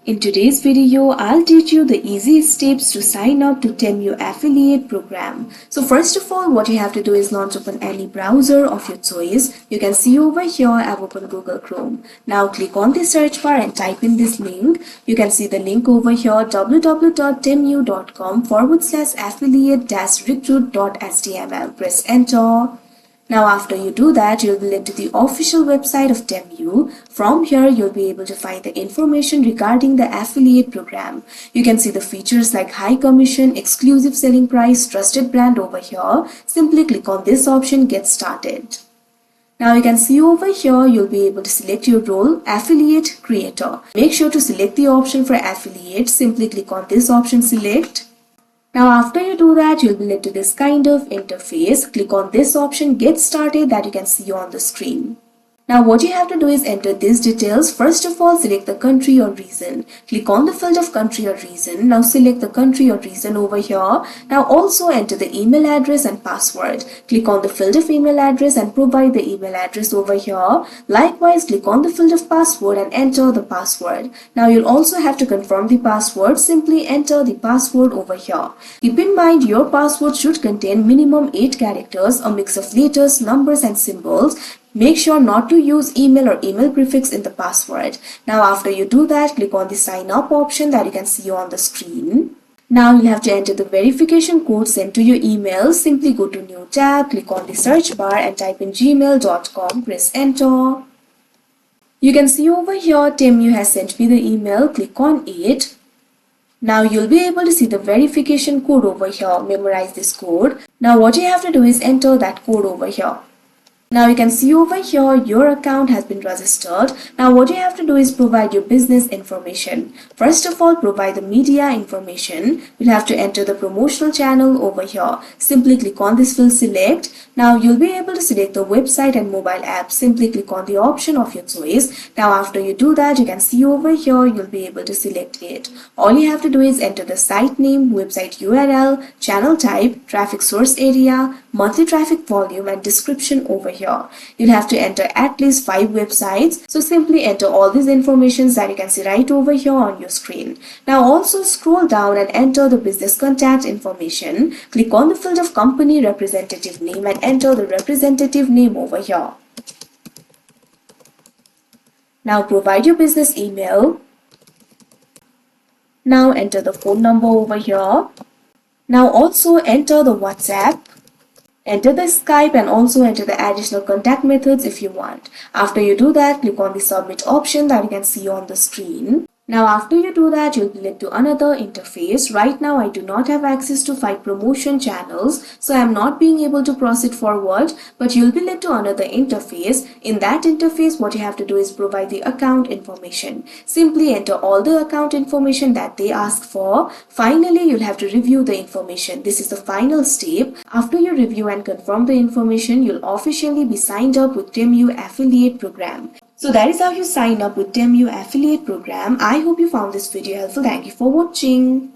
In today's video, I'll teach you the easiest steps to sign up to Temu affiliate program. So first of all, what you have to do is launch open any browser of your choice. You can see over here I've opened Google Chrome. Now click on the search bar and type in this link. You can see the link over here www.temu.com/affiliate-recruit.html. Press enter. Now after you do that, you'll be led to the official website of Temu. From here, you'll be able to find the information regarding the affiliate program. You can see the features like high commission, exclusive selling price, trusted brand over here. Simply click on this option, get started. Now you can see over here, you'll be able to select your role, affiliate creator. Make sure to select the option for affiliate. Simply click on this option, select. Now after you do that, you'll be led to this kind of interface. Click on this option, get started, that you can see on the screen. Now what you have to do is enter these details. First of all, select the country or region. Click on the field of country or region. Now select the country or region over here. Now also enter the email address and password. Click on the field of email address and provide the email address over here. Likewise, click on the field of password and enter the password. Now you'll also have to confirm the password. Simply enter the password over here. Keep in mind your password should contain minimum 8 characters, a mix of letters, numbers and symbols. Make sure not to use email or email prefix in the password. Now after you do that, click on the sign up option that you can see on the screen. Now you'll have to enter the verification code sent to your email. Simply go to new tab, click on the search bar and type in gmail.com, press enter. You can see over here Temu has sent me the email, click on it. Now you'll be able to see the verification code over here. Memorize this code. Now what you have to do is enter that code over here. Now you can see over here your account has been registered. Now what you have to do is provide your business information. First of all, provide the media information. You'll have to enter the promotional channel over here. Simply click on this field, select. Now you'll be able to select the website and mobile app. Simply click on the option of your choice. Now after you do that, you can see over here you'll be able to select it. All you have to do is enter the site name, website URL, channel type, traffic source area, monthly traffic volume and description over here. You'll have to enter at least 5 websites. So simply enter all these informations that you can see right over here on your screen. Now also scroll down and enter the business contact information. Click on the field of company representative name and enter the representative name over here. Now provide your business email. Now enter the phone number over here. Now also enter the WhatsApp. Enter the Skype and also enter the additional contact methods if you want. After you do that, click on the submit option that you can see on the screen. Now after you do that, you'll be led to another interface. Right now I do not have access to 5 promotion channels, so I am not being able to proceed forward, but you'll be led to another interface. In that interface, what you have to do is provide the account information. Simply enter all the account information that they ask for. Finally, you'll have to review the information. This is the final step. After you review and confirm the information, you'll officially be signed up with Temu affiliate program. So that is how you sign up with Temu affiliate program. I hope you found this video helpful. Thank you for watching.